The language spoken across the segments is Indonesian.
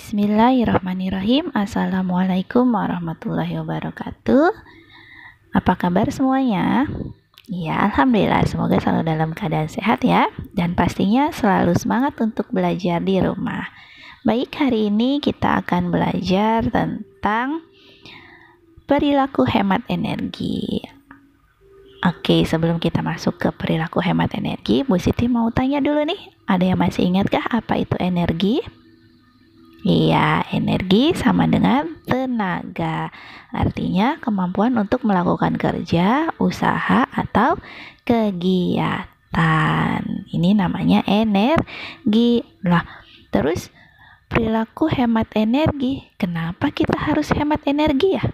Bismillahirrahmanirrahim. Assalamualaikum warahmatullahi wabarakatuh. Apa kabar semuanya? Ya, alhamdulillah, semoga selalu dalam keadaan sehat ya. Dan pastinya selalu semangat untuk belajar di rumah. Baik, hari ini kita akan belajar tentang perilaku hemat energi. Oke, sebelum kita masuk ke perilaku hemat energi, Bu Siti mau tanya dulu nih, ada yang masih ingatkah apa itu energi? Iya, energi sama dengan tenaga. Artinya kemampuan untuk melakukan kerja, usaha, atau kegiatan. Ini namanya energi. Lah, terus perilaku hemat energi. Kenapa kita harus hemat energi ya?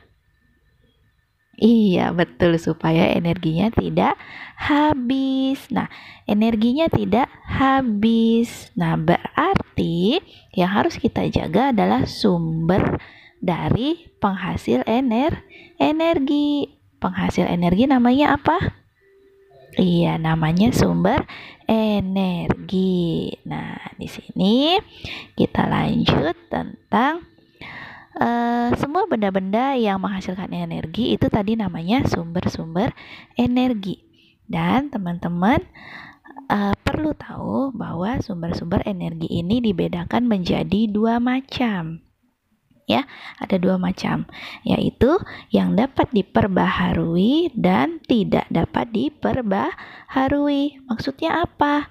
Iya, betul, supaya energinya tidak habis. Nah, energinya tidak habis. Nah, berarti yang harus kita jaga adalah sumber dari penghasil energi. Penghasil energi namanya apa? Iya, namanya sumber energi. Nah, di sini kita lanjut tentang semua benda-benda yang menghasilkan energi itu tadi namanya sumber-sumber energi. Dan teman-teman perlu tahu bahwa sumber-sumber energi ini dibedakan menjadi dua macam. Ya, ada dua macam, yaitu yang dapat diperbaharui dan tidak dapat diperbaharui. Maksudnya apa?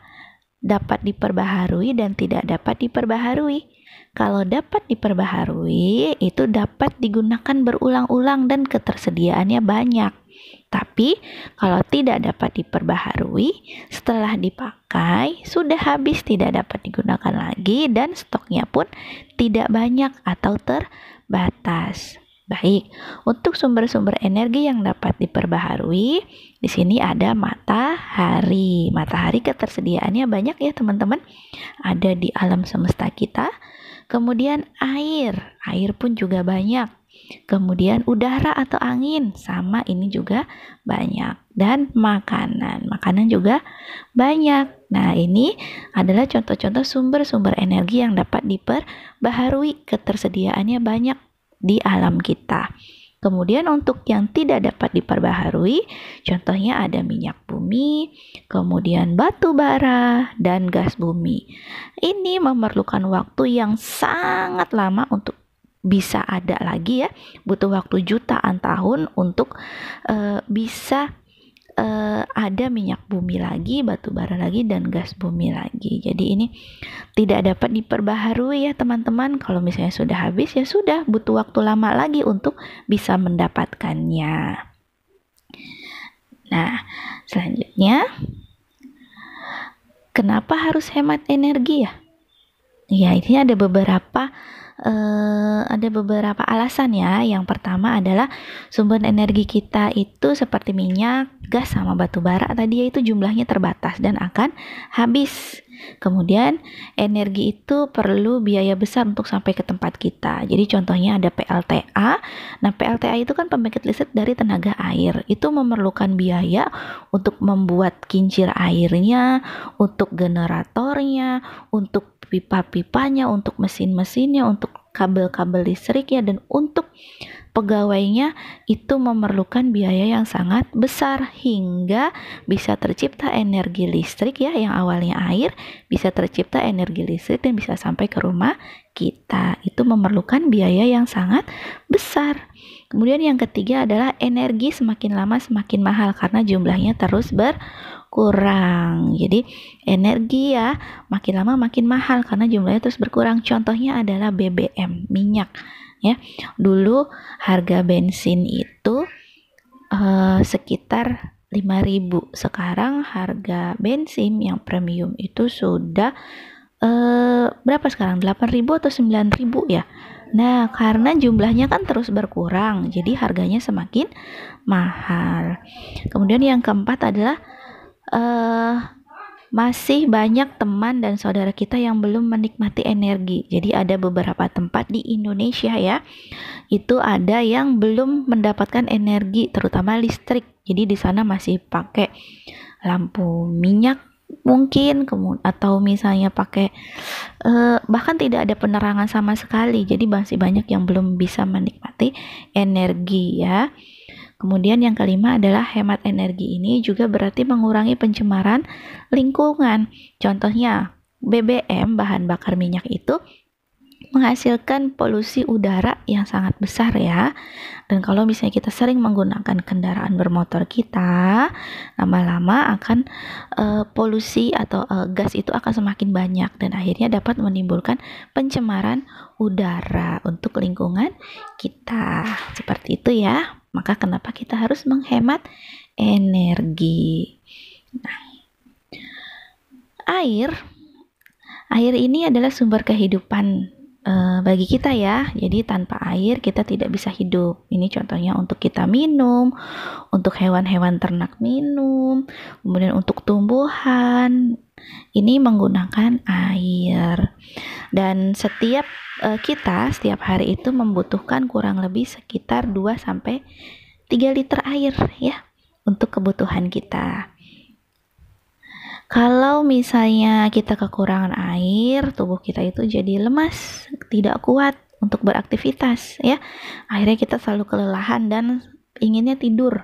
Dapat diperbaharui dan tidak dapat diperbaharui. Kalau dapat diperbaharui, itu dapat digunakan berulang-ulang dan ketersediaannya banyak. Tapi kalau tidak dapat diperbaharui, setelah dipakai sudah habis, tidak dapat digunakan lagi dan stoknya pun tidak banyak atau terbatas. Baik, untuk sumber-sumber energi yang dapat diperbaharui, di sini ada matahari. Matahari ketersediaannya banyak ya teman-teman. Ada di alam semesta kita. Kemudian air pun juga banyak. Kemudian udara atau angin, sama ini juga banyak. Dan makanan juga banyak. Nah, ini adalah contoh-contoh sumber-sumber energi yang dapat diperbaharui, ketersediaannya banyak di alam kita. Kemudian untuk yang tidak dapat diperbaharui, contohnya ada minyak bumi, kemudian batu bara, dan gas bumi. Ini memerlukan waktu yang sangat lama untuk bisa ada lagi ya, butuh waktu jutaan tahun untuk bisa ada minyak bumi lagi, batu bara lagi, dan gas bumi lagi. Jadi ini tidak dapat diperbaharui ya teman-teman. Kalau misalnya sudah habis ya sudah, butuh waktu lama lagi untuk bisa mendapatkannya. Nah, selanjutnya, kenapa harus hemat energi ya? Ya, ini ada beberapa alasan ya. Yang pertama adalah sumber energi kita itu seperti minyak, gas, sama batu bara tadi, yaitu jumlahnya terbatas dan akan habis. Kemudian energi itu perlu biaya besar untuk sampai ke tempat kita. Jadi contohnya ada PLTA. Nah, PLTA itu kan pembangkit listrik dari tenaga air. Itu memerlukan biaya untuk membuat kincir airnya, untuk generatornya, untuk pipa-pipanya, untuk mesin-mesinnya, untuk kabel-kabel listrik ya, dan untuk pegawainya itu memerlukan biaya yang sangat besar hingga bisa tercipta energi listrik ya, yang awalnya air bisa tercipta energi listrik dan bisa sampai ke rumah kita. Itu memerlukan biaya yang sangat besar. Kemudian yang ketiga adalah energi semakin lama semakin mahal karena jumlahnya terus berkurang. Jadi energi ya makin lama makin mahal karena jumlahnya terus berkurang. Contohnya adalah BBM, minyak ya. Dulu harga bensin itu sekitar 5.000. Sekarang harga bensin yang premium itu sudah berapa sekarang? 8.000 atau 9.000 ya. Nah, karena jumlahnya kan terus berkurang, jadi harganya semakin mahal. Kemudian yang keempat adalah masih banyak teman dan saudara kita yang belum menikmati energi. Jadi ada beberapa tempat di Indonesia ya, itu ada yang belum mendapatkan energi, terutama listrik. Jadi di sana masih pakai lampu minyak mungkin, atau misalnya pakai bahkan tidak ada penerangan sama sekali, jadi masih banyak yang belum bisa menikmati energi ya. Kemudian yang kelima adalah hemat energi. Ini juga berarti mengurangi pencemaran lingkungan. Contohnya BBM, bahan bakar minyak itu menghasilkan polusi udara yang sangat besar ya. Dan kalau misalnya kita sering menggunakan kendaraan bermotor kita, lama-lama akan polusi atau gas itu akan semakin banyak dan akhirnya dapat menimbulkan pencemaran udara untuk lingkungan kita. Seperti itu ya. Maka kenapa kita harus menghemat energi. Nah, air ini adalah sumber kehidupan bagi kita ya. Jadi tanpa air kita tidak bisa hidup. Ini contohnya untuk kita minum, untuk hewan-hewan ternak minum, kemudian untuk tumbuhan ini menggunakan air. Dan setiap hari itu membutuhkan kurang lebih sekitar 2 sampai 3 liter air ya untuk kebutuhan kita. Kalau misalnya kita kekurangan air, tubuh kita itu jadi lemas, tidak kuat untuk beraktivitas ya. Akhirnya kita selalu kelelahan dan inginnya tidur.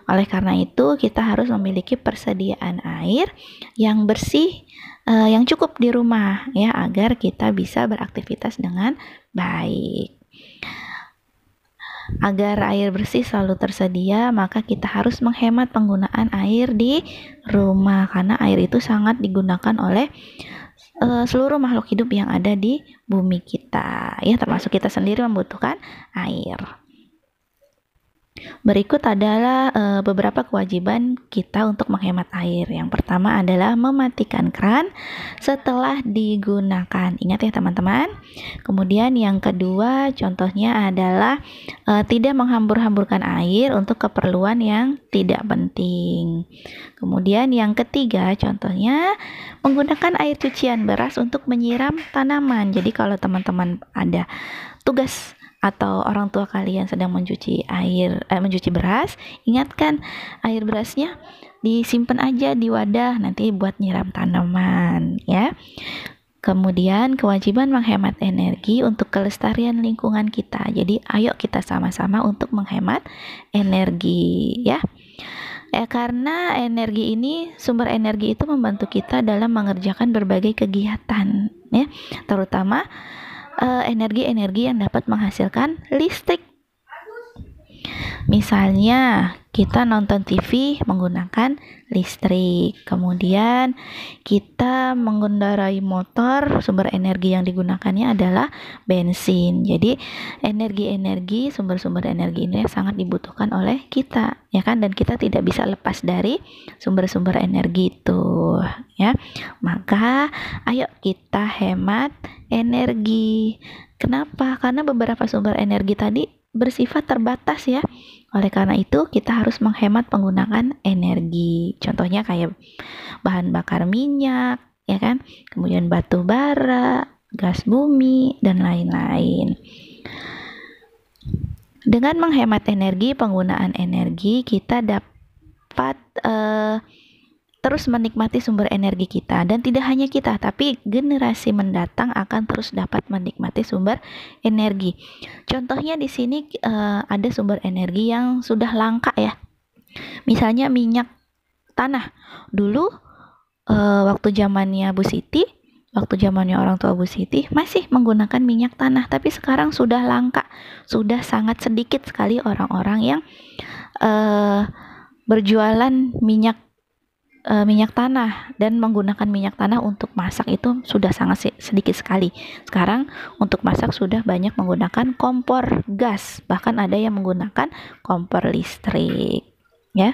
Oleh karena itu, kita harus memiliki persediaan air yang bersih, yang cukup di rumah ya, agar kita bisa beraktivitas dengan baik. Agar air bersih selalu tersedia, maka kita harus menghemat penggunaan air di rumah, karena air itu sangat digunakan oleh seluruh makhluk hidup yang ada di bumi kita ya, termasuk kita sendiri membutuhkan air. Berikut adalah beberapa kewajiban kita untuk menghemat air. Yang pertama adalah mematikan keran setelah digunakan. Ingat ya teman-teman. Kemudian yang kedua contohnya adalah tidak menghambur-hamburkan air untuk keperluan yang tidak penting. Kemudian yang ketiga contohnya menggunakan air cucian beras untuk menyiram tanaman. Jadi kalau teman-teman ada tugas atau orang tua kalian sedang mencuci beras, ingatkan air berasnya disimpan aja di wadah nanti buat nyiram tanaman ya. Kemudian kewajiban menghemat energi untuk kelestarian lingkungan kita. Jadi ayo kita sama-sama untuk menghemat energi ya. Karena sumber energi itu membantu kita dalam mengerjakan berbagai kegiatan ya, terutama energi-energi yang dapat menghasilkan listrik. Misalnya kita nonton TV menggunakan listrik, kemudian kita mengendarai motor, sumber energi yang digunakannya adalah bensin. Jadi sumber-sumber energi ini sangat dibutuhkan oleh kita ya kan, dan kita tidak bisa lepas dari sumber-sumber energi itu ya. Maka ayo kita hemat energi. Kenapa? Karena beberapa sumber energi tadi bersifat terbatas ya. Oleh karena itu kita harus menghemat penggunaan energi. Contohnya kayak bahan bakar minyak ya kan, kemudian batu bara, gas bumi dan lain-lain. Dengan menghemat energi, penggunaan energi, kita dapat terus menikmati sumber energi kita, dan tidak hanya kita tapi generasi mendatang akan terus dapat menikmati sumber energi. Contohnya di sini ada sumber energi yang sudah langka ya. Misalnya minyak tanah. Dulu waktu zamannya orang tua Bu Siti masih menggunakan minyak tanah, tapi sekarang sudah langka. Sudah sangat sedikit sekali orang-orang yang berjualan minyak tanah dan menggunakan minyak tanah untuk masak, itu sudah sangat sedikit sekali. Sekarang untuk masak sudah banyak menggunakan kompor gas, bahkan ada yang menggunakan kompor listrik ya.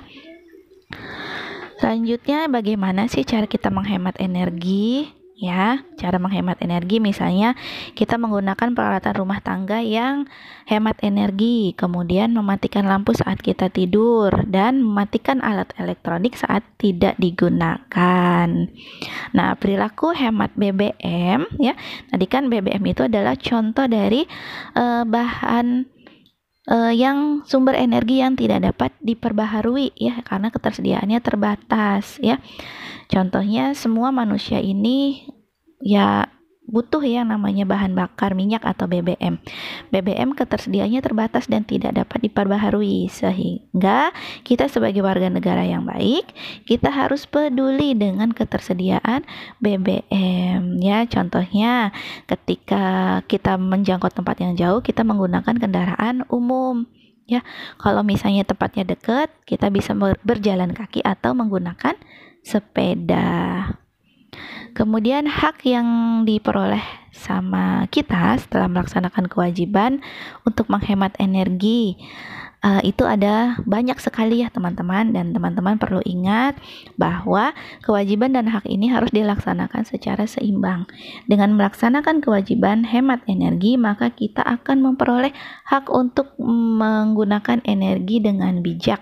Selanjutnya, bagaimana sih cara kita menghemat energi ya? Cara menghemat energi misalnya kita menggunakan peralatan rumah tangga yang hemat energi, kemudian mematikan lampu saat kita tidur dan mematikan alat elektronik saat tidak digunakan. Nah, perilaku hemat BBM ya. Tadi kan BBM itu adalah contoh dari bahan yang sumber energi yang tidak dapat diperbaharui ya, karena ketersediaannya terbatas ya. Contohnya semua manusia ini ya butuh yang namanya bahan bakar minyak atau BBM. BBM ketersediaannya terbatas dan tidak dapat diperbaharui, sehingga kita sebagai warga negara yang baik, kita harus peduli dengan ketersediaan BBM ya. Contohnya ketika kita menjangkau tempat yang jauh, kita menggunakan kendaraan umum ya. Kalau misalnya tempatnya dekat, kita bisa berjalan kaki atau menggunakan sepeda. Kemudian hak yang diperoleh sama kita setelah melaksanakan kewajiban untuk menghemat energi itu ada banyak sekali ya teman-teman, dan teman-teman perlu ingat bahwa kewajiban dan hak ini harus dilaksanakan secara seimbang. Dengan melaksanakan kewajiban hemat energi, maka kita akan memperoleh hak untuk menggunakan energi dengan bijak.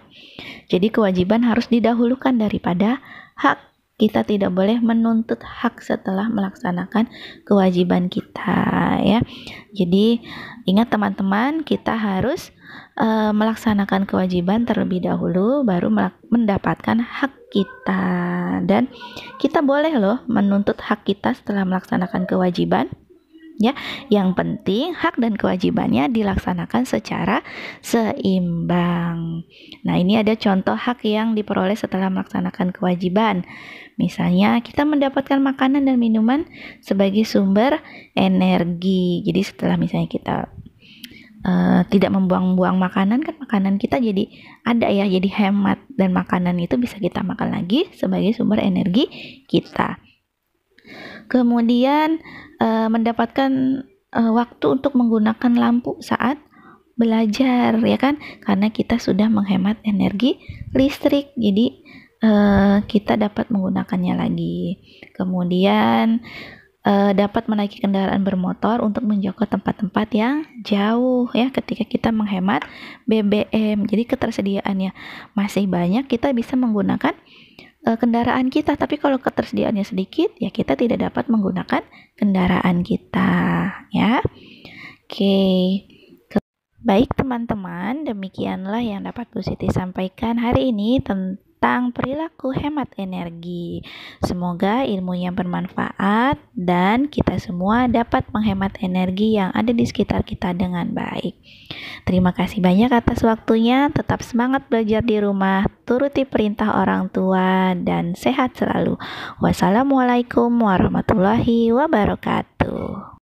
Jadi kewajiban harus didahulukan daripada hak. Kita tidak boleh menuntut hak setelah melaksanakan kewajiban kita ya. Jadi ingat teman-teman, kita harus melaksanakan kewajiban terlebih dahulu baru mendapatkan hak kita, dan kita boleh loh menuntut hak kita setelah melaksanakan kewajiban ya. Yang penting hak dan kewajibannya dilaksanakan secara seimbang. Nah, ini ada contoh hak yang diperoleh setelah melaksanakan kewajiban. Misalnya kita mendapatkan makanan dan minuman sebagai sumber energi. Jadi setelah misalnya kita tidak membuang-buang makanan, kan makanan kita jadi ada ya, jadi hemat, dan makanan itu bisa kita makan lagi sebagai sumber energi kita. Kemudian mendapatkan waktu untuk menggunakan lampu saat belajar ya kan, karena kita sudah menghemat energi listrik, jadi kita dapat menggunakannya lagi. Kemudian dapat menaiki kendaraan bermotor untuk menjangkau tempat-tempat yang jauh ya, ketika kita menghemat BBM. Jadi ketersediaannya masih banyak, kita bisa menggunakan kendaraan kita, tapi kalau ketersediaannya sedikit ya kita tidak dapat menggunakan kendaraan kita ya. Oke. Baik teman-teman, demikianlah yang dapat Bu Siti sampaikan hari ini tentang perilaku hemat energi. Semoga ilmunya bermanfaat dan kita semua dapat menghemat energi yang ada di sekitar kita dengan baik. Terima kasih banyak atas waktunya. Tetap semangat belajar di rumah, turuti perintah orang tua, dan sehat selalu. Wassalamualaikum warahmatullahi wabarakatuh.